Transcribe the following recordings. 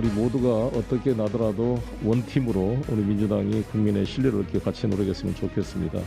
우리 모두가 어떻게 나더라도 원팀으로 우리 민주당이 국민의 신뢰를 얻게 같이 노력했으면 좋겠습니다.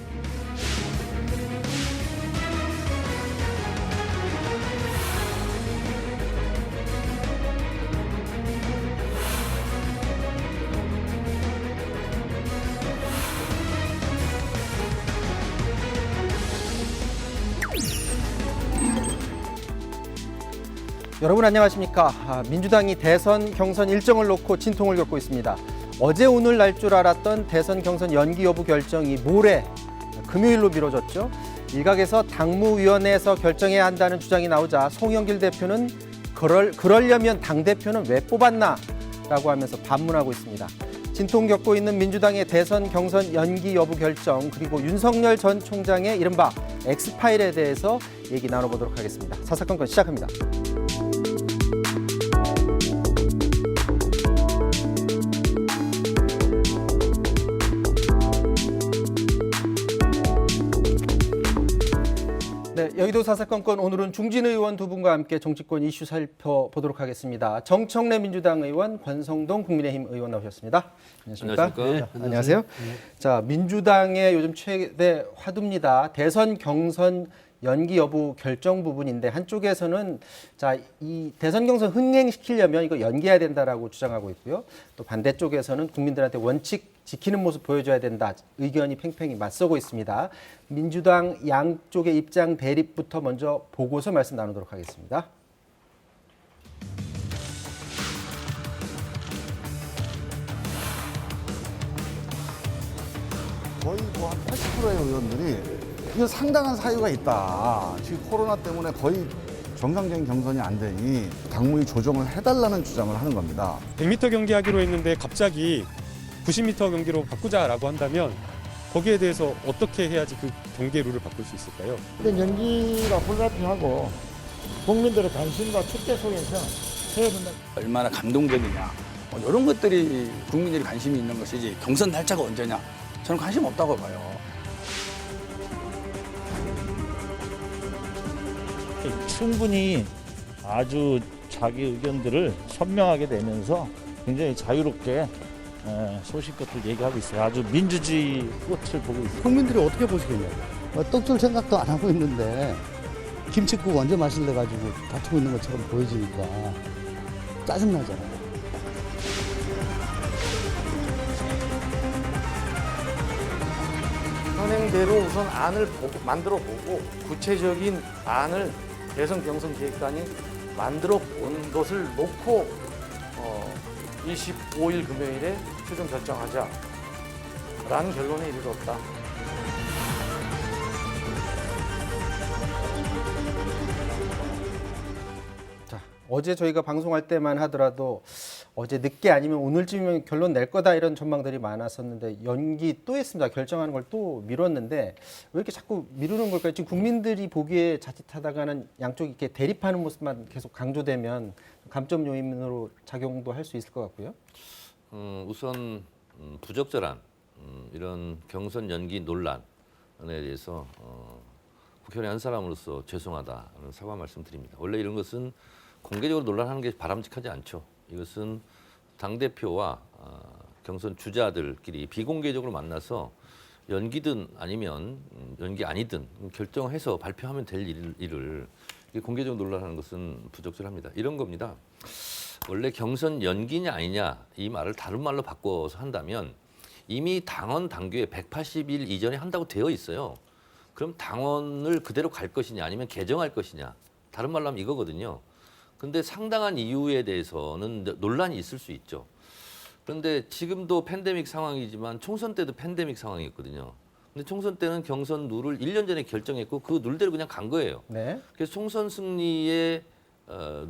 여러분 안녕하십니까. 민주당이 대선 경선 일정을 놓고 진통을 겪고 있습니다. 어제 오늘 날 줄 알았던 대선 경선 연기 여부 결정이 모레 금요일로 미뤄졌죠. 일각에서 당무위원회에서 결정해야 한다는 주장이 나오자 송영길 대표는 그러려면 당대표는 왜 뽑았나 라고 하면서 반문하고 있습니다. 진통 겪고 있는 민주당의 대선 경선 연기 여부 결정, 그리고 윤석열 전 총장의 이른바 엑스파일에 대해서 얘기 나눠보도록 하겠습니다. 사사건건 시작합니다. 네, 여의도 사사건건 오늘은 중진 의원 두 분과 함께 정치권 이슈 살펴보도록 하겠습니다. 정청래 민주당 의원, 권성동 국민의힘 의원 나오셨습니다. 안녕하십니까? 안녕하십니까? 자, 안녕하세요. 자, 민주당의 요즘 최대 화두입니다. 대선 경선 연기 여부 결정 부분인데 한쪽에서는 자, 이 대선 경선 흥행시키려면 이거 연기해야 된다라고 주장하고 있고요. 또 반대쪽에서는 국민들한테 원칙 지키는 모습 보여줘야 된다. 의견이 팽팽히 맞서고 있습니다. 민주당 양쪽의 입장 대립부터 먼저 보고서 말씀 나누도록 하겠습니다. 거의 뭐 한 80%의 의원들이 이거 상당한 사유가 있다. 지금 코로나 때문에 거의 정상적인 경선이 안 되니 당무위 조정을 해달라는 주장을 하는 겁니다. 100m 경기하기로 했는데 갑자기 90m 경기로 바꾸자라고 한다면 거기에 대해서 어떻게 해야지 그 경기 룰을 바꿀 수 있을까요? 근데 연기가 불가피하고 국민들의 관심과 축제 속에서 해야 된다. 얼마나 감동적이냐 이런 것들이 국민들이 관심이 있는 것이지 경선 날짜가 언제냐 저는 관심 없다고 봐요. 충분히 아주 자기 의견들을 선명하게 내면서 굉장히 자유롭게 소신껏들 얘기하고 있어요. 아주 민주주의 꽃을 보고 있어요. 국민들이 어떻게 보시겠냐고. 떡줄 생각도 안 하고 있는데 김칫국 언제 마실래 가지고 다투고 있는 것처럼 보여지니까 짜증나잖아요. 현행대로 우선 안을 만들어 보고 구체적인 안을 대선 경선 기획단이 만들어 본 것을 놓고 25일 금요일에 최종 결정하자라는 결론에 이르렀다. 자, 어제 저희가 방송할 때만 하더라도 어제 늦게 아니면 오늘쯤이면 결론 낼 거다 이런 전망들이 많았었는데 연기 또 했습니다. 결정하는 걸 또 미뤘는데 왜 이렇게 자꾸 미루는 걸까요? 지금 국민들이 보기에 자칫하다가는 양쪽이 이렇게 대립하는 모습만 계속 강조되면 감점 요인으로 작용도 할 수 있을 것 같고요. 우선 부적절한 이런 경선 연기 논란에 대해서 국회의원 한 사람으로서 죄송하다는 사과 말씀드립니다. 원래 이런 것은 공개적으로 논란하는 게 바람직하지 않죠. 이것은 당대표와 경선 주자들끼리 비공개적으로 만나서 연기든 아니면 연기 아니든 결정해서 발표하면 될 일을 공개적으로 논란하는 것은 부적절합니다. 이런 겁니다. 원래 경선 연기냐 아니냐 이 말을 다른 말로 바꿔서 한다면 이미 당원 당규에 180일 이전에 한다고 되어 있어요. 그럼 당원을 그대로 갈 것이냐 아니면 개정할 것이냐 다른 말로 하면 이거거든요. 그런데 상당한 이유에 대해서는 논란이 있을 수 있죠. 그런데 지금도 팬데믹 상황이지만 총선 때도 팬데믹 상황이었거든요. 근데 총선 때는 경선 룰을 1년 전에 결정했고 그 룰대로 그냥 간 거예요. 네. 그래서 총선 승리의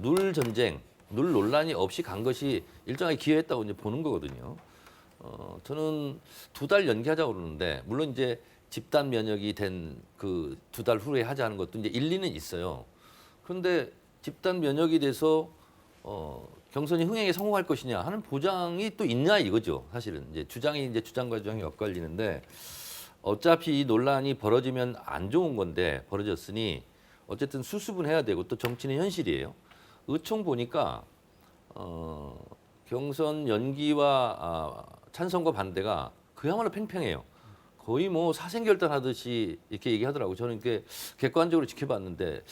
룰 전쟁, 룰 논란이 없이 간 것이 일정하게 기여했다고 이제 보는 거거든요. 저는 2달 연기하자고 그러는데 물론 이제 집단 면역이 된 그 2달 후에 하자는 것도 이제 일리는 있어요. 그런데 집단 면역이 돼서 경선이 흥행에 성공할 것이냐 하는 보장이 또 있냐 이거죠. 사실은 이제 주장이 이제 주장과 주장이 엇갈리는데 어차피 이 논란이 벌어지면 안 좋은 건데 벌어졌으니 어쨌든 수습은 해야 되고 또 정치는 현실이에요. 의총 보니까 경선 연기와 찬성과 반대가 그야말로 팽팽해요. 거의 뭐 사생결단하듯이 이렇게 얘기하더라고요. 저는 이렇게 객관적으로 지켜봤는데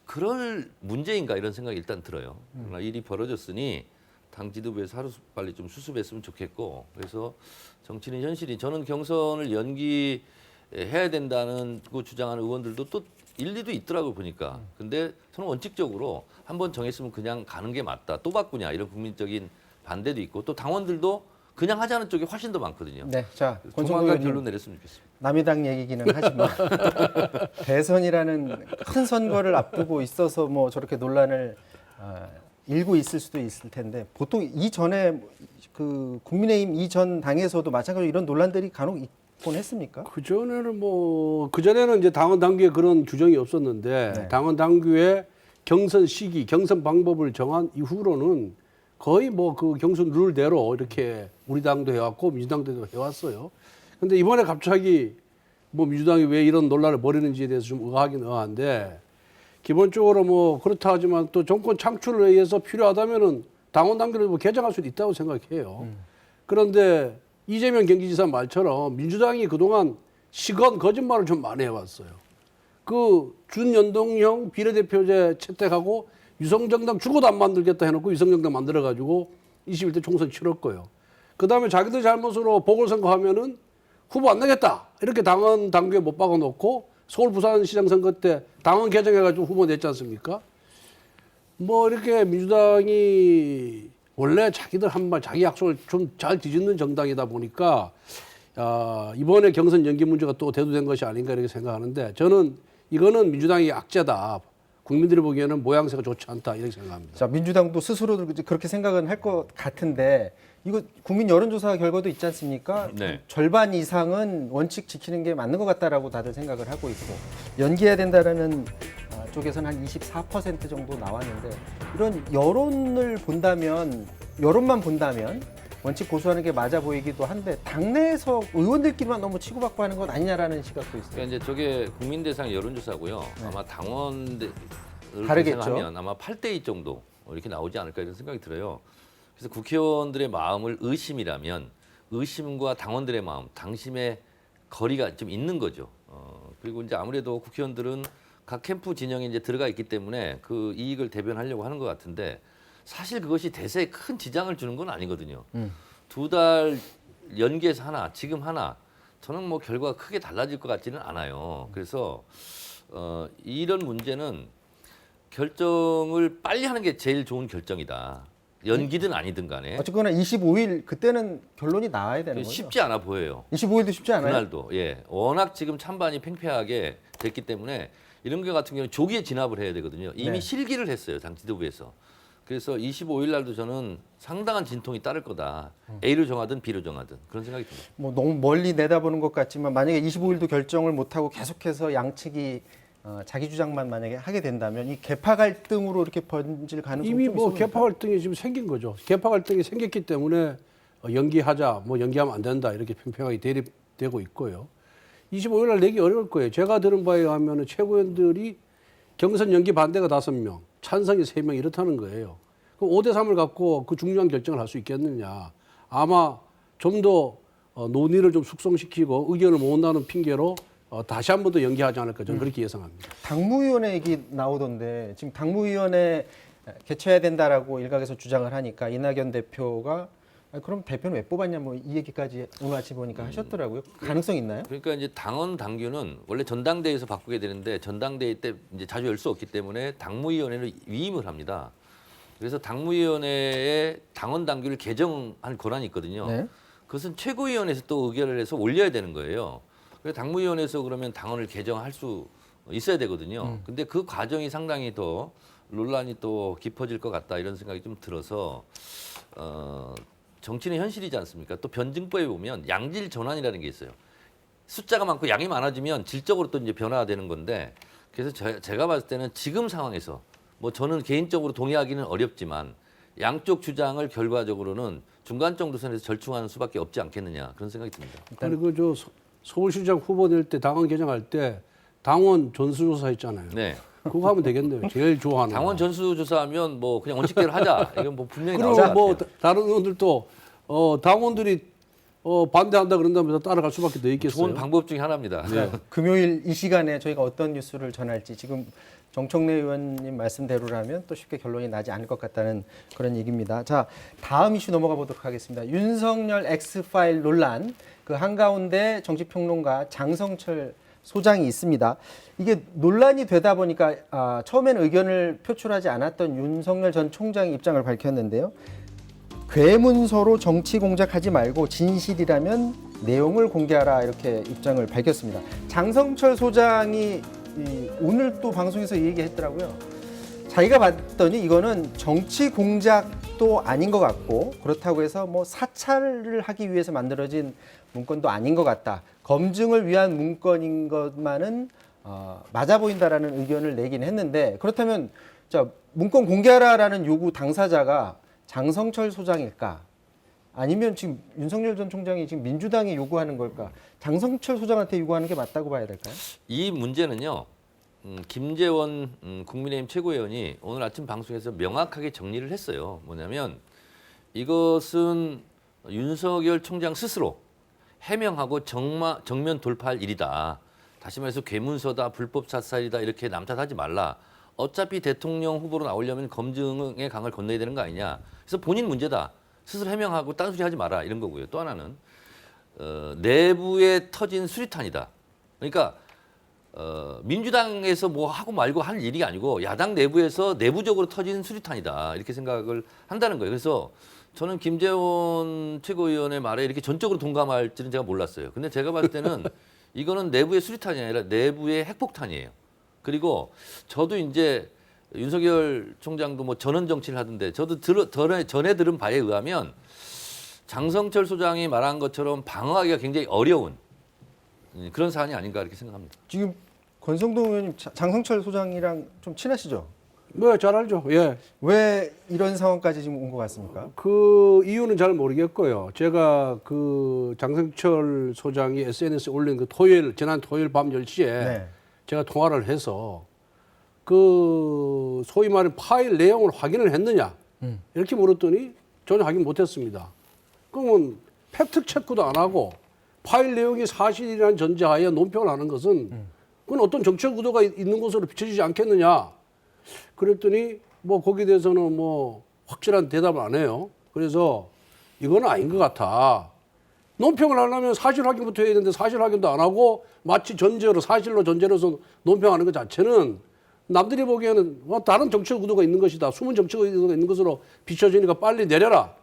그럴 문제인가 이런 생각이 일단 들어요. 그러나 일이 벌어졌으니 당 지도부에서 하루빨리 좀 수습했으면 좋겠고, 그래서 정치는 현실이, 저는 경선을 연기해야 된다는 거 주장하는 의원들도 또 일리도 있더라고요, 보니까. 근데 저는 원칙적으로 한번 정했으면 그냥 가는 게 맞다. 또 바꾸냐 이런 국민적인 반대도 있고, 또 당원들도 그냥 하자는 쪽이 훨씬 더 많거든요. 네, 자 권성동 조만간 의원님, 결론 내렸으면 좋겠습니다. 남의 당 얘기기는 하지만 대선이라는 큰 선거를 앞두고 있어서 뭐 저렇게 논란을 일고 있을 수도 있을 텐데, 보통 이전에 그 국민의힘 이전 당에서도 마찬가지로 이런 논란들이 간혹 있곤 했습니까? 그전에는 이제 당원 당규에 그런 규정이 없었는데 네. 당원 당규에 경선 시기, 경선 방법을 정한 이후로는 거의 뭐 그 경선 룰대로 이렇게 우리 당도 해왔고 민주당도 해왔어요. 근데 이번에 갑자기 뭐 민주당이 왜 이런 논란을 벌이는지에 대해서 좀 의아하긴 의아한데, 기본적으로 뭐 그렇다 하지만 또 정권 창출을 위해서 필요하다면은 당원 당규를 뭐 개정할 수도 있다고 생각해요. 그런데 이재명 경기지사 말처럼 민주당이 그동안 시건 거짓말을 좀 많이 해왔어요. 그 준연동형 비례대표제 채택하고 유성정당 죽어도 안 만들겠다 해놓고 유성정당 만들어가지고 21대 총선 치렀고요. 그 다음에 자기들 잘못으로 보궐선거 하면은 후보 안 내겠다 이렇게 당원 당규에 못 박아놓고 서울 부산시장 선거 때 당원 개정해가지고 후보 냈지 않습니까? 뭐 이렇게 민주당이 원래 자기들 한 말 자기 약속을 좀 잘 뒤집는 정당이다 보니까 이번에 경선 연기 문제가 또 대두된 것이 아닌가 이렇게 생각하는데, 저는 이거는 민주당이 악재다. 국민들이 보기에는 모양새가 좋지 않다 이렇게 생각합니다. 자, 민주당도 스스로 그렇게 생각은 할 것 같은데, 이거 국민 여론조사 결과도 있지 않습니까? 네. 절반 이상은 원칙 지키는 게 맞는 것 같다라고 다들 생각을 하고 있고, 연기해야 된다라는 쪽에서는 한 24% 정도 나왔는데, 이런 여론을 본다면, 여론만 본다면 원칙 고수하는 게 맞아 보이기도 한데, 당내에서 의원들끼리만 너무 치고받고 하는 것 아니냐라는 시각도 있어요. 그러니까 이제 저게 국민 대상 여론조사고요. 아마 당원을 다르겠죠. 대상하면 아마 8대2 정도 이렇게 나오지 않을까 이런 생각이 들어요. 그래서 국회의원들의 마음을 의심이라면 의심과 당원들의 마음, 당심의 거리가 좀 있는 거죠. 그리고 이제 아무래도 국회의원들은 각 캠프 진영에 이제 들어가 있기 때문에 그 이익을 대변하려고 하는 것 같은데, 사실 그것이 대세에 큰 지장을 주는 건 아니거든요. 2달 연기해서 하나, 지금 하나, 저는 뭐 결과가 크게 달라질 것 같지는 않아요. 그래서 이런 문제는 결정을 빨리 하는 게 제일 좋은 결정이다. 연기든 아니든 간에. 어쨌거나 25일 그때는 결론이 나와야 되는 거죠. 쉽지 않아 보여요. 25일도 쉽지 않아요. 그날도. 예. 워낙 지금 찬반이 팽팽하게 됐기 때문에 이런 거 같은 경우는 조기에 진압을 해야 되거든요. 이미 네. 실기를 했어요. 당 지도부에서. 그래서 25일 날도 저는 상당한 진통이 따를 거다. A를 정하든 B를 정하든 그런 생각이 듭니다. 뭐 너무 멀리 내다보는 것 같지만, 만약에 25일도 결정을 못하고 계속해서 양측이 자기 주장만 만약에 하게 된다면 이 개파 갈등으로 이렇게 번질 가능성이 이미 좀 뭐 있습니까? 개파 갈등이 지금 생긴 거죠. 개파 갈등이 생겼기 때문에 연기하자, 뭐 연기하면 안 된다 이렇게 팽팽하게 대립되고 있고요. 25일 날 내기 어려울 거예요. 제가 들은 바에 의하면 최고위원들이 경선 연기 반대가 5명, 찬성이 3명 이렇다는 거예요. 그럼 5대 3을 갖고 그 중요한 결정을 할 수 있겠느냐. 아마 좀 더 논의를 좀 숙성시키고 의견을 모은다는 핑계로 다시 한 번 더 연기하지 않을까 저는 그렇게 예상합니다. 당무위원회 얘기 나오던데, 지금 당무위원회 개최해야 된다라고 일각에서 주장을 하니까 이낙연 대표가 그럼 대표는 왜 뽑았냐 뭐 이 얘기까지 오늘 아침 보니까 하셨더라고요. 가능성 있나요? 그러니까 이제 당원 당규는 원래 전당대회에서 바꾸게 되는데 전당대회 때 이제 자주 열 수 없기 때문에 당무위원회를 위임을 합니다. 그래서 당무위원회에 당원 당규를 개정할 권한이 있거든요. 네. 그것은 최고위원회에서 또 의결을 해서 올려야 되는 거예요. 그래서 당무위원회에서 그러면 당원을 개정할 수 있어야 되거든요. 근데 그 과정이 상당히 더 논란이 또 깊어질 것 같다 이런 생각이 좀 들어서 정치는 현실이지 않습니까? 또 변증법에 보면 양질 전환이라는 게 있어요. 숫자가 많고 양이 많아지면 질적으로 또 이제 변화가 되는 건데, 그래서 제가 봤을 때는 지금 상황에서 뭐 저는 개인적으로 동의하기는 어렵지만 양쪽 주장을 결과적으로는 중간 정도 선에서 절충하는 수밖에 없지 않겠느냐 그런 생각이 듭니다. 그리고 저 서울시장 후보 낼 때 당원 개정할 때 당원 전수조사 했잖아요. 네. 그거 하면 되겠네요. 제일 좋아하는. 당원 전수조사하면 뭐 그냥 원칙대로 하자. 이건 뭐 분명히 나올 것 그리고 뭐 같아요. 다른 의원들도 당원들이 반대한다 그런다면서 따라갈 수밖에 더 있겠어요. 좋은 방법 중에 하나입니다. 네. 금요일 이 시간에 저희가 어떤 뉴스를 전할지 지금 정청래 의원님 말씀대로라면 또 쉽게 결론이 나지 않을 것 같다는 그런 얘기입니다. 자, 다음 이슈 넘어가 보도록 하겠습니다. 윤석열 X파일 논란, 그 한가운데 정치평론가 장성철 소장이 있습니다. 이게 논란이 되다 보니까 처음에는 의견을 표출하지 않았던 윤석열 전 총장이 입장을 밝혔는데요. 괴문서로 정치 공작하지 말고 진실이라면 내용을 공개하라 이렇게 입장을 밝혔습니다. 장성철 소장이 오늘 또 방송에서 이 얘기했더라고요. 자기가 봤더니 이거는 정치 공작도 아닌 것 같고 그렇다고 해서 뭐 사찰을 하기 위해서 만들어진 문건도 아닌 것 같다. 검증을 위한 문건인 것만은 맞아 보인다라는 의견을 내긴 했는데 그렇다면 자, 문건 공개하라라는 요구 당사자가 장성철 소장일까? 아니면 지금 윤석열 전 총장이 지금 민주당이 요구하는 걸까? 장성철 소장한테 요구하는 게 맞다고 봐야 될까요? 이 문제는요. 김재원 국민의힘 최고위원이 오늘 아침 방송에서 명확하게 정리를 했어요. 뭐냐면 이것은 윤석열 총장 스스로 해명하고 정면 돌파할 일이다. 다시 말해서 괴문서다, 불법 사찰이다 이렇게 남탓하지 말라. 어차피 대통령 후보로 나오려면 검증의 강을 건너야 되는 거 아니냐. 그래서 본인 문제다. 스스로 해명하고 딴소리 하지 마라 이런 거고요. 또 하나는 내부에 터진 수리탄이다. 그러니까 민주당에서 뭐 하고 말고 할 일이 아니고 야당 내부에서 내부적으로 터진 수리탄이다. 이렇게 생각을 한다는 거예요. 그래서 저는 김재원 최고위원의 말에 이렇게 전적으로 동감할지는 제가 몰랐어요. 근데 제가 봤을 때는 이거는 내부의 수리탄이 아니라 내부의 핵폭탄이에요. 그리고 저도 이제 윤석열 총장도 뭐 전원 정치를 하던데 저도 전에 들은 바에 의하면 장성철 소장이 말한 것처럼 방어하기가 굉장히 어려운 그런 사안이 아닌가 이렇게 생각합니다. 지금 권성동 의원님 장성철 소장이랑 좀 친하시죠? 뭐 잘 알죠. 예. 왜 이런 상황까지 지금 온 것 같습니까? 그 이유는 잘 모르겠고요. 제가 그 장성철 소장이 SNS에 올린 그 지난 토요일 밤 10시에 네. 제가 통화를 해서 그 소위 말하는 파일 내용을 확인을 했느냐 이렇게 물었더니 전혀 확인 못했습니다. 그러면 팩트 체크도 안 하고 파일 내용이 사실이라는 전제하에 논평을 하는 것은 그건 어떤 정치적 의도가 있는 것으로 비춰지지 않겠느냐. 그랬더니 뭐 거기에 대해서는 뭐 확실한 대답을 안 해요. 그래서 이건 아닌 것 같아. 논평을 하려면 사실 확인부터 해야 되는데 사실 확인도 안 하고 마치 사실로 전제로서 논평하는 것 자체는 남들이 보기에는 다른 정치적 의도가 있는 것이다. 숨은 정치적 의도가 있는 것으로 비춰지니까 빨리 내려라.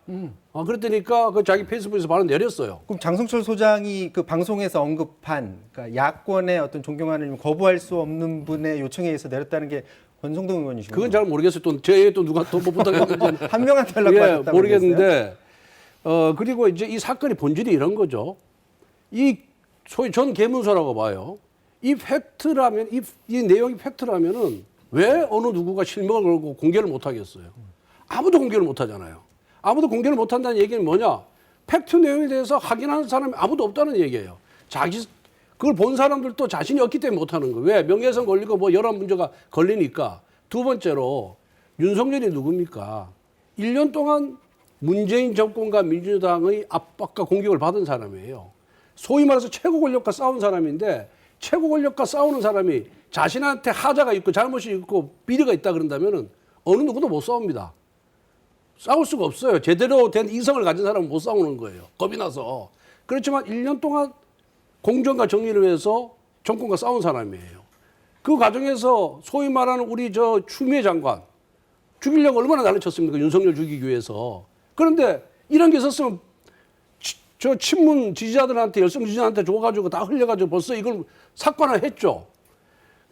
그랬더니까 그 자기 페이스북에서 바로 내렸어요. 그럼 장성철 소장이 그 방송에서 언급한 그러니까 야권의 어떤 존경하는 거부할 수 없는 분의 요청에 의해서 내렸다는 게 권성동 의원이시군요. 그건 잘 모르겠어요. 또 저에 또 누가 또 뭐 부탁했는지 한 명한테 연락받았다고 모르겠는데 그리고 이제 이 사건의 본질이 이런 거죠. 이 소위 전 계문서라고 봐요. 이 팩트라면 이 내용이 팩트라면은 왜 어느 누구가 실명을 걸고 공개를 못 하겠어요? 아무도 공개를 못 하잖아요. 아무도 공개를 못 한다는 얘기는 뭐냐? 팩트 내용에 대해서 확인하는 사람이 아무도 없다는 얘기예요. 그걸 본 사람들도 자신이 없기 때문에 못 하는 거예요. 왜? 명예훼손 걸리고 뭐 여러 문제가 걸리니까. 두 번째로 윤석열이 누굽니까? 1년 동안 문재인 정권과 민주당의 압박과 공격을 받은 사람이에요. 소위 말해서 최고 권력과 싸운 사람인데 최고 권력과 싸우는 사람이 자신한테 하자가 있고 잘못이 있고 비리가 있다 그런다면은 어느 누구도 못 싸웁니다. 싸울 수가 없어요. 제대로 된 이성을 가진 사람은 못 싸우는 거예요. 겁이 나서. 그렇지만 1년 동안 공정과 정의를 위해서 정권과 싸운 사람이에요. 그 과정에서 소위 말하는 우리 추미애 장관 죽이려고 얼마나 난리쳤습니까? 윤석열 죽이기 위해서. 그런데 이런 게 있었으면 저 친문 지지자들한테 열성 지지자한테 줘가지고 다 흘려가지고 벌써 이걸 사건화 했죠.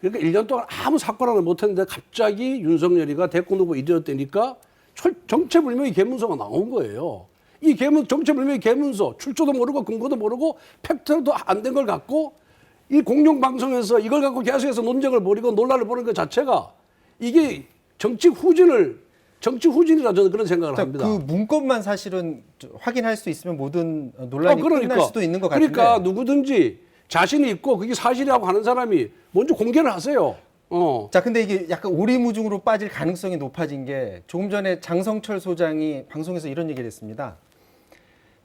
그러니까 1년 동안 아무 사건화를 못했는데 갑자기 윤석열이가 대권 후보 이되었다니까 정체불명의 계문서가 나온 거예요. 이 정체불명의 계문서 출처도 모르고 근거도 모르고 팩트도 안 된 걸 갖고 이 공영방송에서 이걸 갖고 계속해서 논쟁을 벌이고 논란을 벌이는 것 자체가 이게 정치 후진이라 저는 그런 생각을 합니다. 그 문건만 사실은 확인할 수 있으면 모든 논란이 끝날 수도 있는 것 같은데. 그러니까 누구든지 자신이 있고 그게 사실이라고 하는 사람이 먼저 공개를 하세요. 자, 근데 이게 약간 오리무중으로 빠질 가능성이 높아진 게 조금 전에 장성철 소장이 방송에서 이런 얘기를 했습니다.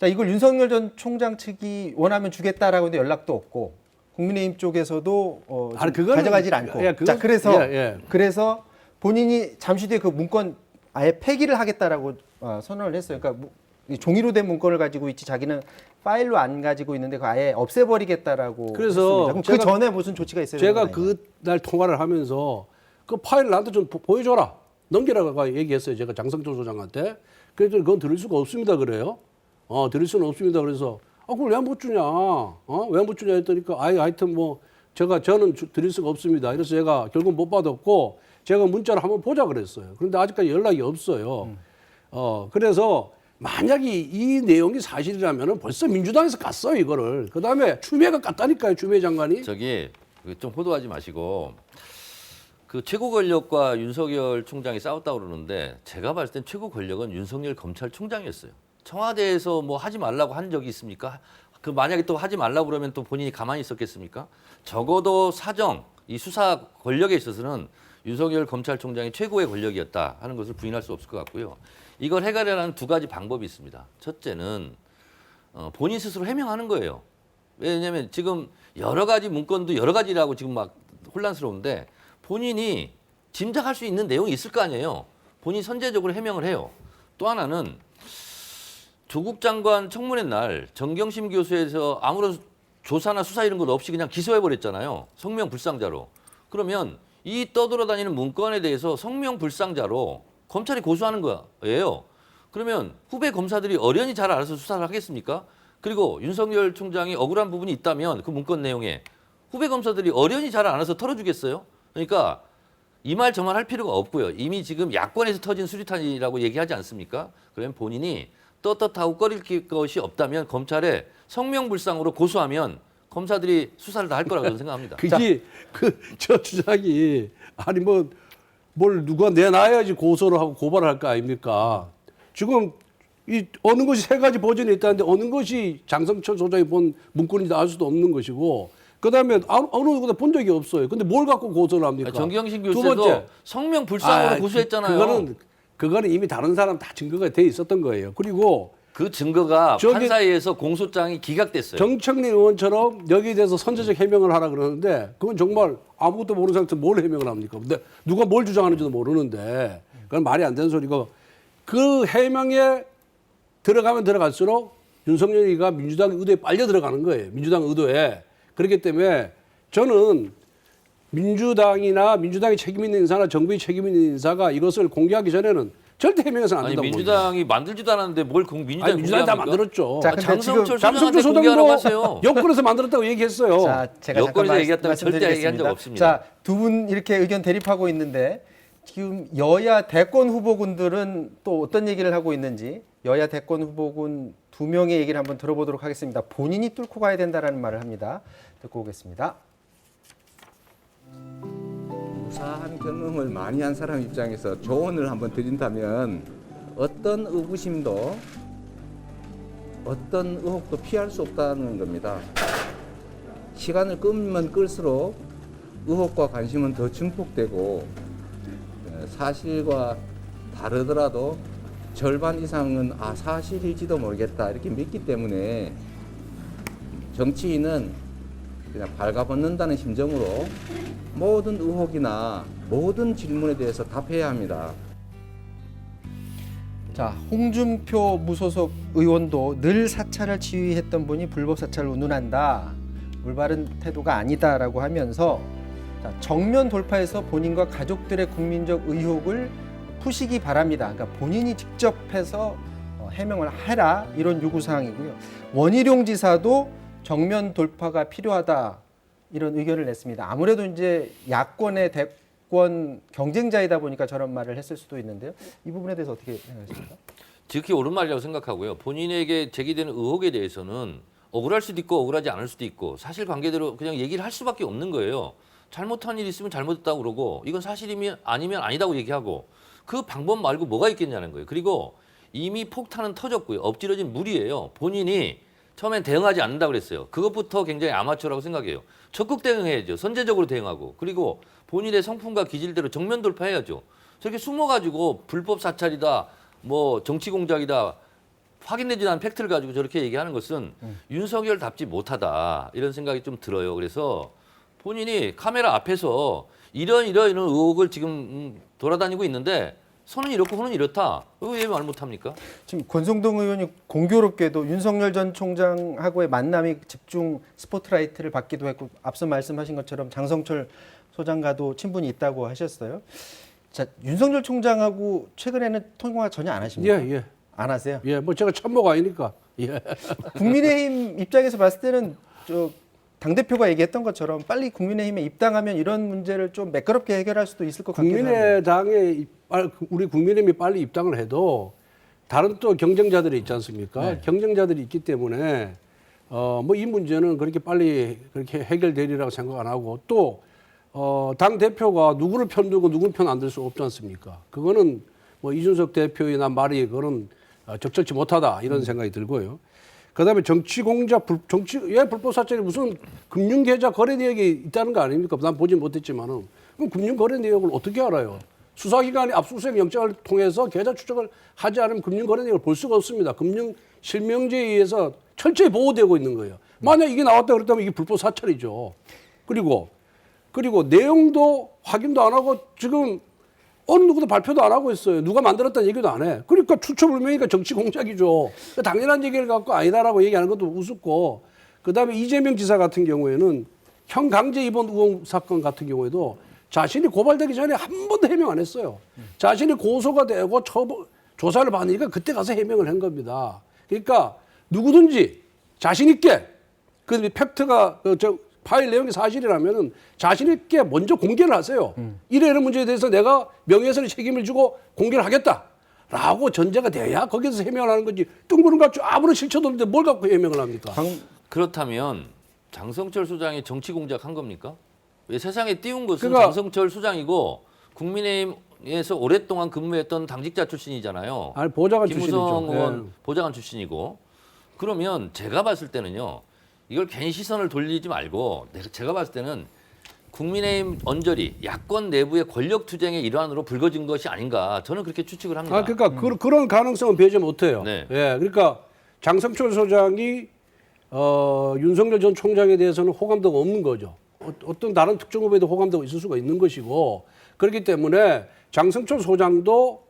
자, 이걸 윤석열 전 총장 측이 원하면 주겠다라고 했는데 연락도 없고 국민의힘 쪽에서도 아니, 그거는- 가져가질 않고. 예, 그건- 자, 그래서 예. 그래서 본인이 잠시 뒤에 그 문건 아예 폐기를 하겠다라고 선언을 했어요. 그러니까 이 종이로 된 문건을 가지고 있지 자기는 파일로 안 가지고 있는데 그 아예 없애버리겠다라고 그래서 했습니다. 그럼 그 제가- 전에 무슨 조치가 있어야 되는 제가 거예요? 그날 통화를 하면서 그 파일을 나한테 좀 보여줘라. 넘기라고 얘기했어요. 제가 장성철 소장한테. 그래서 그건 드릴 수가 없습니다. 그래요. 드릴 수는 없습니다. 그래서 그걸 왜 못 주냐? 왜 못 주냐 했더니까 하여튼 뭐 저는 드릴 수가 없습니다. 그래서 제가 결국 못 받았고 제가 문자를 한번 보자 그랬어요. 그런데 아직까지 연락이 없어요. 그래서 만약에 이 내용이 사실이라면 벌써 민주당에서 갔어요, 이거를. 그 다음에 추미애가 갔다니까요, 추미애 장관이. 저기 좀 호도하지 마시고 그 최고 권력과 윤석열 총장이 싸웠다고 그러는데 제가 봤을 땐 최고 권력은 윤석열 검찰총장이었어요. 청와대에서 뭐 하지 말라고 한 적이 있습니까? 그 만약에 또 하지 말라고 그러면 또 본인이 가만히 있었겠습니까? 적어도 사정, 이 수사 권력에 있어서는 윤석열 검찰총장이 최고의 권력이었다 하는 것을 부인할 수 없을 것 같고요. 이걸 해결하는 두 가지 방법이 있습니다. 첫째는 본인 스스로 해명하는 거예요. 왜냐하면 지금 여러 가지 문건도 여러 가지라고 지금 막 혼란스러운데 본인이 짐작할 수 있는 내용이 있을 거 아니에요. 본인이 선제적으로 해명을 해요. 또 하나는 조국 장관 청문회 날 정경심 교수에서 아무런 조사나 수사 이런 것 없이 그냥 기소해버렸잖아요. 성명불상자로. 그러면 이 떠돌아다니는 문건에 대해서 성명불상자로 검찰이 고소하는 거예요. 그러면 후배 검사들이 어련히 잘 알아서 수사를 하겠습니까? 그리고 윤석열 총장이 억울한 부분이 있다면 그 문건 내용에 후배 검사들이 어련히 잘 알아서 털어주겠어요? 그러니까 이 말 저 말 할 필요가 없고요. 이미 지금 야권에서 터진 수리탄이라고 얘기하지 않습니까? 그러면 본인이 떳떳하고 꺼릴 것이 없다면 검찰에 성명불상으로 고소하면 검사들이 수사를 다 할 거라고 저는 생각합니다. 그게 저 주장이 아니 뭘 누가 내놔야지 고소를 하고 고발을 할 거 아닙니까? 지금 이 어느 것이 세 가지 버전이 있다는데 어느 것이 장성철 소장이 본 문건인지 알 수도 없는 것이고 그다음에 어느 누구도 본 적이 없어요. 근데 뭘 갖고 고소를 합니까? 정경심 두 교수도 번째, 성명불상으로 고소했잖아요. 그거는 이미 다른 사람 다 증거가 돼 있었던 거예요. 그리고 그 증거가 저기- 판사회에서 공소장이 기각됐어요. 정청래 의원처럼 여기에 대해서 선제적 해명을 하라 그러는데 그건 정말 아무것도 모르는 상태에서 뭘 해명을 합니까? 근데 누가 뭘 주장하는지도 모르는데 그건 말이 안 되는 소리고 그 해명에 들어가면 들어갈수록 윤석열이가 민주당 의도에 빨려 들어가는 거예요. 민주당 의도에. 그렇기 때문에 저는 민주당이나 민주당이 책임 있는 인사나 정부의 책임 있는 인사가 이것을 공개하기 전에는 절대 해명해서는 안 아니 된다고 민주당이 만들지도 않았는데 뭘 민주당이 민주당이 다 공개합니까? 만들었죠. 자, 근데 장성철 장성철 소장한테 공개하라고 하세요. 소장도 여권에서 만들었다고 얘기했어요. 자, 제가 여권에서 잠깐 얘기했다면 절대 얘기한 적 말씀드리겠습니다. 없습니다. 자, 두 분 이렇게 의견 대립하고 있는데 지금 여야 대권 후보군들은 또 어떤 얘기를 하고 있는지 여야 대권 후보군 두 명의 얘기를 한번 들어보도록 하겠습니다. 본인이 뚫고 가야 된다라는 말을 합니다. 듣고 오겠습니다. 유사한 경험을 많이 한 사람 입장에서 조언을 한번 드린다면 어떤 의구심도 어떤 의혹도 피할 수 없다는 겁니다. 시간을 끌면 끌수록 의혹과 관심은 더 증폭되고 사실과 다르더라도 절반 이상은 사실일지도 모르겠다 이렇게 믿기 때문에 정치인은 그냥 발가벗는다는 심정으로 모든 의혹이나 모든 질문에 대해서 답해야 합니다. 자, 홍준표 무소속 의원도 늘 사찰을 지휘했던 분이 불법 사찰을 운운한다. 올바른 태도가 아니다라고 하면서 자, 정면 돌파해서 본인과 가족들의 국민적 의혹을 푸시기 바랍니다. 그러니까 본인이 직접 해서 해명을 해라 이런 요구 사항이고요. 원희룡 지사도 정면 돌파가 필요하다 이런 의견을 냈습니다. 아무래도 이제 야권의 대권 경쟁자이다 보니까 저런 말을 했을 수도 있는데요. 이 부분에 대해서 어떻게 생각하십니까? 지극히 옳은 말이라고 생각하고요. 본인에게 제기되는 의혹에 대해서는 억울할 수도 있고 억울하지 않을 수도 있고 사실관계대로 그냥 얘기를 할 수밖에 없는 거예요. 잘못한 일이 있으면 잘못했다고 그러고 이건 사실이면 아니면 아니다고 얘기하고 그 방법 말고 뭐가 있겠냐는 거예요. 그리고 이미 폭탄은 터졌고요. 엎질러진 물이에요. 본인이 처음엔 대응하지 않는다 그랬어요. 그것부터 굉장히 아마추어라고 생각해요. 적극 대응해야죠. 선제적으로 대응하고 그리고 본인의 성품과 기질대로 정면 돌파해야죠. 저렇게 숨어가지고 불법 사찰이다, 뭐 정치 공작이다 확인되지 않은 팩트를 가지고 저렇게 얘기하는 것은 윤석열답지 못하다 이런 생각이 좀 들어요. 그래서 본인이 카메라 앞에서 이런 의혹을 지금 돌아다니고 있는데 선은 이렇고 후는 이렇다. 왜 말 못합니까? 지금 권성동 의원이 공교롭게도 윤석열 전 총장하고의 만남이 집중 스포트라이트를 받기도 했고 앞서 말씀하신 것처럼 장성철 소장과도 친분이 있다고 하셨어요. 자, 윤석열 총장하고 최근에는 통화 전혀 안 하십니까? 예. 안 하세요? 예, 뭐 제가 참모가 아니니까. 예. 국민의힘 입장에서 봤을 때는 당대표가 얘기했던 것처럼 빨리 국민의힘에 입당하면 이런 문제를 좀 매끄럽게 해결할 수도 있을 것 같긴 한데. 우리 국민의힘이 빨리 입당을 해도 다른 또 경쟁자들이 있지 않습니까? 네. 경쟁자들이 있기 때문에 뭐 이 문제는 그렇게 빨리 그렇게 해결되리라고 생각 안 하고 또 당 대표가 누구를 편들고 누구를 편 안 들 수 없지 않습니까? 그거는 뭐 이준석 대표의 말이 그거는 적절치 못하다 이런 생각이 들고요. 그다음에 정치 공작, 불법 사찰이 무슨 금융계좌 거래 내역이 있다는 거 아닙니까? 난 보진 못했지만은 그럼 금융 거래 내역을 어떻게 알아요? 수사기관이 압수수색 영장을 통해서 계좌 추적을 하지 않으면 금융 거래 내역을 볼 수가 없습니다. 금융 실명제에 의해서 철저히 보호되고 있는 거예요. 만약 이게 나왔다 그랬다면 이게 불법 사찰이죠. 그리고 내용도 확인도 안 하고 지금 어느 누구도 발표도 안 하고 있어요. 누가 만들었다는 얘기도 안 해. 그러니까 추천불명이니까 정치 공작이죠. 당연한 얘기를 갖고 아니다라고 얘기하는 것도 우습고 그다음에 이재명 지사 같은 경우에는 형 강제 입원 의혹 사건 같은 경우에도 자신이 고발되기 전에 한 번도 해명 안 했어요. 자신이 고소가 되고 조사를 받으니까 그때 가서 해명을 한 겁니다. 그러니까 누구든지 자신 있게 그 팩트가 파일 내용이 사실이라면은 자신 있게 먼저 공개를 하세요. 이런 문제에 대해서 내가 명예훼손의 책임을 지고 공개를 하겠다라고 전제가 돼야 거기서 해명을 하는 거지. 뜬구름같이 아무런 실체도 없는데 뭘 갖고 해명을 합니까? 그렇다면 장성철 소장이 정치 공작한 겁니까? 왜 세상에 띄운 것은 그러니까 장성철 소장이고 국민의힘에서 오랫동안 근무했던 당직자 출신이잖아요. 아니 보좌관 김무성 출신이죠. 의원 네. 보좌관 출신이고 그러면 제가 봤을 때는요. 이걸 괜히 시선을 돌리지 말고 제가 봤을 때는 국민의힘 언저리 야권 내부의 권력 투쟁의 일환으로 불거진 것이 아닌가 저는 그렇게 추측을 합니다. 그러니까 그런 가능성은 배제 못해요. 네. 예, 그러니까 장성철 소장이 윤석열 전 총장에 대해서는 호감도가 없는 거죠. 어떤 다른 특정 후보에도 호감도가 있을 수가 있는 것이고 그렇기 때문에 장성철 소장도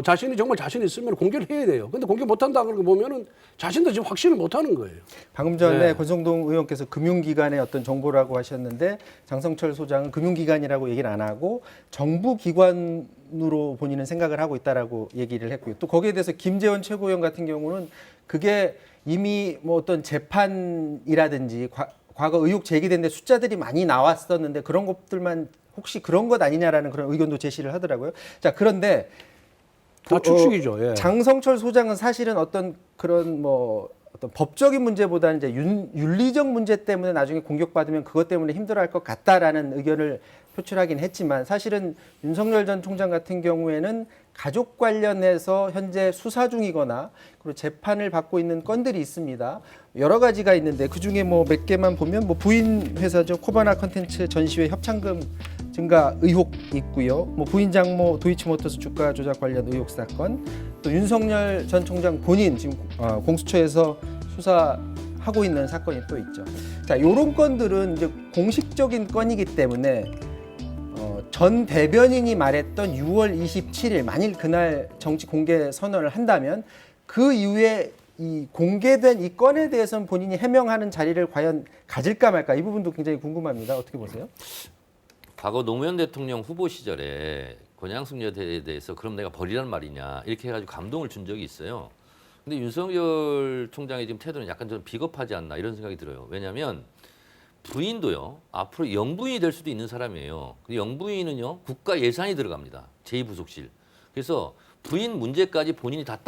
자신이 정말 자신 있으면 공개를 해야 돼요. 근데 공개 못한다 그런 거 보면은 자신도 지금 확신을 못하는 거예요. 방금 전에 네. 권성동 의원께서 금융기관의 어떤 정보라고 하셨는데 장성철 소장은 금융기관이라고 얘기를 안 하고 정부기관으로 본인은 생각을 하고 있다라고 얘기를 했고요. 또 거기에 대해서 김재원 최고위원 같은 경우는 그게 이미 뭐 어떤 재판이라든지 과거 의혹 제기된 데 숫자들이 많이 나왔었는데 그런 것들만 혹시 그런 것 아니냐라는 그런 의견도 제시를 하더라고요. 자, 그런데 다 추측이죠. 예. 장성철 소장은 사실은 어떤 그런 뭐 어떤 법적인 문제보다는 이제 윤리적 문제 때문에 나중에 공격받으면 그것 때문에 힘들어할 것 같다라는 의견을 표출하긴 했지만 사실은 윤석열 전 총장 같은 경우에는 가족 관련해서 현재 수사 중이거나 그리고 재판을 받고 있는 건들이 있습니다. 여러 가지가 있는데 그 중에 뭐 몇 개만 보면 뭐 부인 회사죠 코바나 컨텐츠 전시회 협찬금 증가 의혹 있고요. 뭐 부인 장모 도이치모터스 주가 조작 관련 의혹 사건, 또 윤석열 전 총장 본인 지금 공수처에서 수사하고 있는 사건이 또 있죠. 자, 요런 건들은 이제 공식적인 건이기 때문에 전 대변인이 말했던 6월 27일 만일 그날 정치 공개 선언을 한다면 그 이후에 이 공개된 이 건에 대해서는 본인이 해명하는 자리를 과연 가질까 말까 이 부분도 굉장히 궁금합니다. 어떻게 보세요? 과거 노무현 대통령 후보 시절에 권양숙 여대에 대해서 그럼 내가 버리란 말이냐 이렇게 해가지고 감동을 준 적이 있어요. 근데 윤석열 총장의 지금 태도는 약간 좀 비겁하지 않나 이런 생각이 들어요. 왜냐하면 부인도요 앞으로 영부인이 될 수도 있는 사람이에요. 그 영부인은요 국가 예산이 들어갑니다. 제2부속실. 그래서 부인 문제까지 본인이 다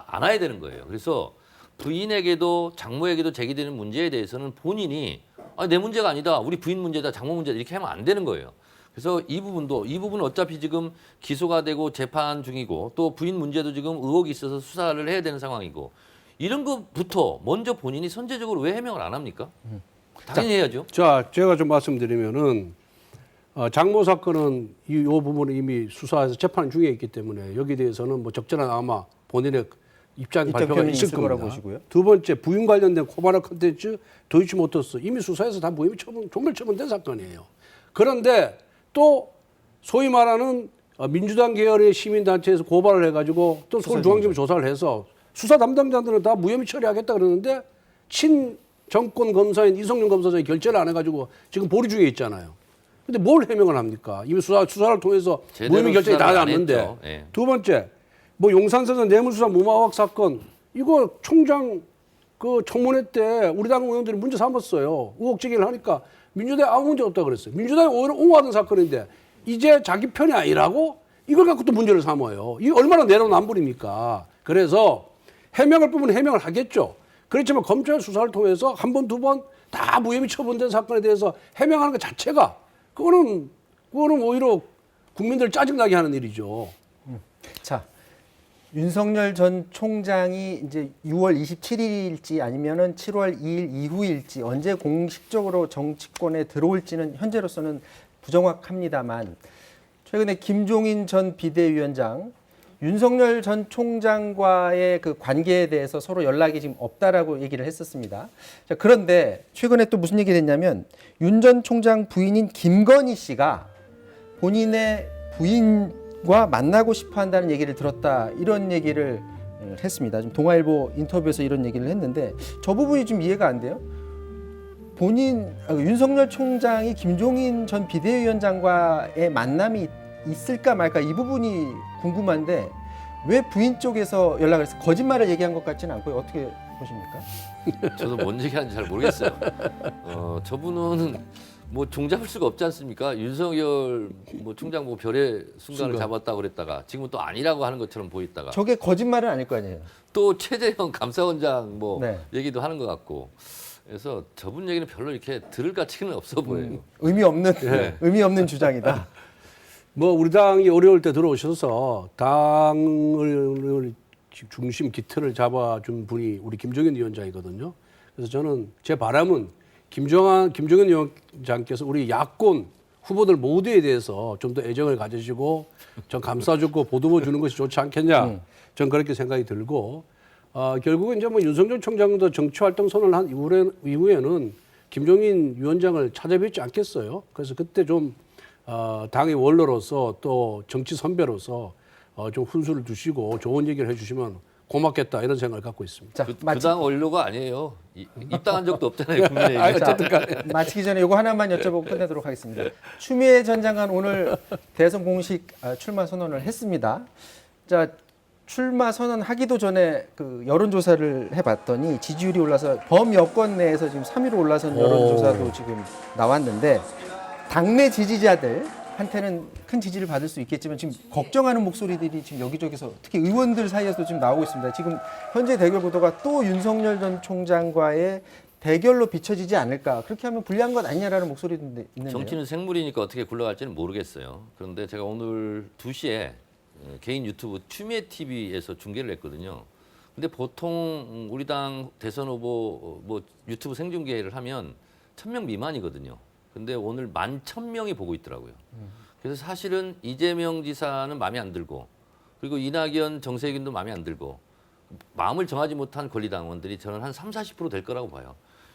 안아야 되는 거예요. 그래서 부인에게도 장모에게도 제기되는 문제에 대해서는 본인이 내 문제가 아니다. 우리 부인 문제다. 장모 문제다. 이렇게 하면 안 되는 거예요. 그래서 이 부분은 어차피 지금 기소가 되고 재판 중이고 또 부인 문제도 지금 의혹이 있어서 수사를 해야 되는 상황이고 이런 것부터 먼저 본인이 선제적으로 왜 해명을 안 합니까? 당연히 해야죠. 자, 제가 좀 말씀드리면은 장모 사건은 이 부분은 이미 수사해서 재판 중에 있기 때문에 여기에 대해서는 뭐 적절한 아마 본인의 입장 발표가 표현이 있을 있을 거라고 겁니다. 보시고요. 두 번째 부인 관련된 코바나 컨텐츠 도이치모터스 이미 수사해서 다 무혐의 처분, 종결 처분된 사건이에요. 그런데 또 소위 말하는 민주당 계열의 시민단체에서 고발을 해가지고 또 서울중앙지검 조사를 해서 수사 담당자들은 다 무혐의 처리하겠다 그러는데 친정권 검사인 이성윤 검사장이 결재를 안 해가지고 지금 보류 중에 있잖아요. 근데 뭘 해명을 합니까? 이미 수사를 통해서 무혐의 결정이 다 났는데. 예. 두 번째, 뭐 용산서전 뇌물수사 무마학 사건 이거 총장 그 청문회 때 우리 당 의원들이 문제 삼았어요. 의혹 제기를 하니까 민주당이 아무 문제 없다 그랬어요. 민주당이 오히려 옹호하던 사건인데 이제 자기 편이 아니라고 이걸 갖고 또 문제를 삼아요. 이게 얼마나 내로남불입니까? 그래서 해명할 부분은 해명을 하겠죠. 그렇지만 검찰 수사를 통해서 한 번, 두 번 다 무혐의 처분된 사건에 대해서 해명하는 것 자체가 그거는 오히려 국민들 짜증나게 하는 일이죠. 자, 윤석열 전 총장이 이제 6월 27일일지 아니면은 7월 2일 이후일지 언제 공식적으로 정치권에 들어올지는 현재로서는 부정확합니다만 최근에 김종인 전 비대위원장 윤석열 전 총장과의 그 관계에 대해서 서로 연락이 지금 없다라고 얘기를 했었습니다. 자, 그런데 최근에 또 무슨 얘기를 했냐면 윤 전 총장 부인인 김건희 씨가 본인의 부인과 만나고 싶어 한다는 얘기를 들었다. 이런 얘기를 했습니다. 지금 동아일보 인터뷰에서 이런 얘기를 했는데 저 부분이 좀 이해가 안 돼요. 윤석열 총장이 김종인 전 비대위원장과의 만남이 있을까 말까 이 부분이 궁금한데 왜 부인 쪽에서 연락을 해서 거짓말을 얘기한 것 같지는 않고요. 어떻게 보십니까? 저도 뭔 얘기하는지 잘 모르겠어요. 저분은 뭐 종잡을 수가 없지 않습니까? 윤석열 뭐 총장 뭐 별의 순간을 잡았다고 그랬다가 지금은 또 아니라고 하는 것처럼 보였다가 저게 거짓말은 아닐 거 아니에요. 또 최재형 감사원장 뭐 네. 얘기도 하는 것 같고 그래서 저분 얘기는 별로 이렇게 들을 가치는 없어 보여요. 의미 없는 네. 의미 없는 주장이다. 뭐 우리 당이 어려울 때 들어오셔서 당을 중심 기틀을 잡아준 분이 우리 김종인 위원장이거든요. 그래서 저는 제 바람은 김종인 위원장께서 우리 야권 후보들 모두에 대해서 좀 더 애정을 가지시고 좀 감싸주고 보듬어 주는 것이 좋지 않겠냐. 전 그렇게 생각이 들고 결국은 이제 뭐 윤석열 총장도 정치활동 선언을 한 이후에는 김종인 위원장을 찾아뵙지 않겠어요. 그래서 그때 좀 당의 원로로서 또 정치 선배로서 좀 훈수를 두시고 좋은 얘기를 해주시면 고맙겠다 이런 생각을 갖고 있습니다. 자, 그당 원로가 아니에요. 입당한 적도 없잖아요. 국민의힘. 어쨌든 마치기 전에 이거 하나만 여쭤보고 끝내도록 하겠습니다. 추미애 전 장관 오늘 대선 공식 출마 선언을 했습니다. 자, 출마 선언하기도 전에 그 여론조사를 해봤더니 지지율이 올라서 범여권 내에서 지금 3위로 올라선 여론조사도 지금 나왔는데 당내 지지자들한테는 큰 지지를 받을 수 있겠지만 지금 걱정하는 목소리들이 지금 여기저기서 특히 의원들 사이에서도 지금 나오고 있습니다. 지금 현재 대결 구도가 또 윤석열 전 총장과의 대결로 비춰지지 않을까. 그렇게 하면 불리한 것 아니냐라는 목소리도 있는데요. 정치는 생물이니까 어떻게 굴러갈지는 모르겠어요. 그런데 제가 오늘 2시에 개인 유튜브 추미애 TV에서 중계를 했거든요. 근데 보통 우리 당 대선 후보 뭐 유튜브 생중계를 하면 1000명 미만이거든요. 근데 오늘 11,000명이 보고 있더라고요. 그래서 사실은 이재명 지사는 마음에 안 들고 그리고 이낙연, 정세균도 마음에 안 들고 마음을 정하지 못한 권리당원들이 저는 한 30-40% 될 거라고 봐요.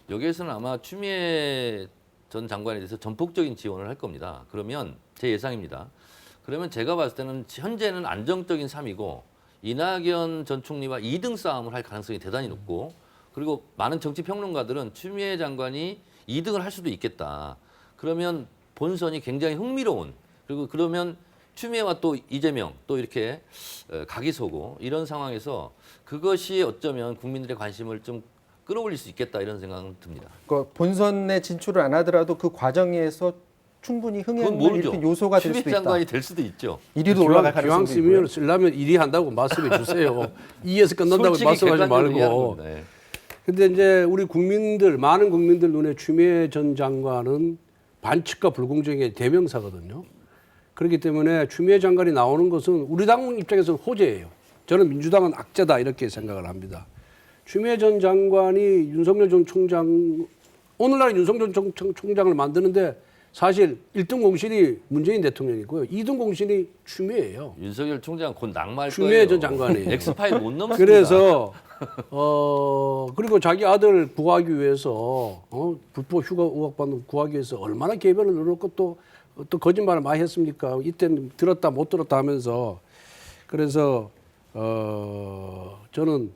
여기에서는 아마 추미애 전 장관에 대해서 전폭적인 지원을 할 겁니다. 그러면 제 예상입니다. 그러면 제가 봤을 때는 현재는 안정적인 3위고 이낙연 전 총리와 2등 싸움을 할 가능성이 대단히 높고 그리고 많은 정치 평론가들은 추미애 장관이 2등을 할 수도 있겠다. 그러면 본선이 굉장히 흥미로운 그리고 그러면 추미애와 또 이재명 또 이렇게 각이 서고 이런 상황에서 그것이 어쩌면 국민들의 관심을 좀 끌어올릴 수 있겠다 이런 생각은 듭니다. 그 본선에 진출을 안 하더라도 그 과정에서 충분히 흥행을 일으킨 요소가 될 수도 있다. 추미애 장관이 될 수도 있죠. 1위도 올라갈 기왕 가능성도 있고요. 쓰려면 1위 한다고 말씀해 주세요. 2위에서 끝난다고 말씀하지 말고. 근데 이제 우리 국민들 많은 국민들 눈에 추미애 전 장관은 반칙과 불공정의 대명사거든요. 그렇기 때문에 추미애 장관이 나오는 것은 우리 당 입장에서는 호재예요. 저는 민주당은 악재다 이렇게 생각을 합니다. 추미애 전 장관이 윤석열 전 총장, 오늘날 윤석열 전 총장을 만드는데 사실 1등 공신이 문재인 대통령이고요. 2등 공신이 추미애예요. 윤석열 총장 곧 낙마할 추미애 거예요. 전 장관이. 엑스파일 못 넘습니다. 그래서 그리고 자기 아들 구하기 위해서 불법 휴가 의혹 받는 구하기 위해서 얼마나 개변을 늘었고 또 거짓말을 많이 했습니까? 이때는 들었다 못 들었다 하면서 그래서 저는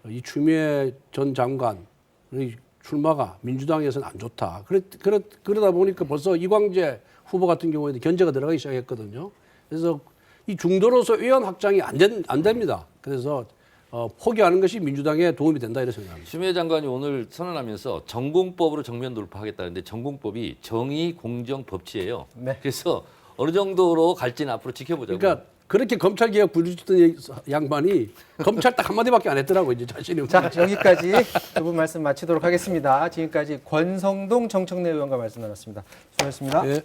이 추미애 전 장관의 출마가 민주당에서는 안 좋다. 그러다 보니까 벌써 이광재 후보 같은 경우에도 견제가 들어가기 시작했거든요. 그래서 이 중도로서 의원 확장이 안 됩니다. 그래서 포기하는 것이 민주당에 도움이 된다 이렇게 생각합니다. 추미애 장관이 오늘 선언하면서 전공법으로 정면 돌파하겠다는데 전공법이 정의, 공정, 법치예요. 네. 그래서 어느 정도로 갈지는 앞으로 지켜보자고. 그러니까 그렇게 검찰개혁 부르짖던 양반이 검찰 딱 한마디밖에 안 했더라고 이제 자신이. 자, 여기까지 두 분 말씀 마치도록 하겠습니다. 지금까지 권성동 정청래 의원과 말씀 나눴습니다. 수고하셨습니다. 예.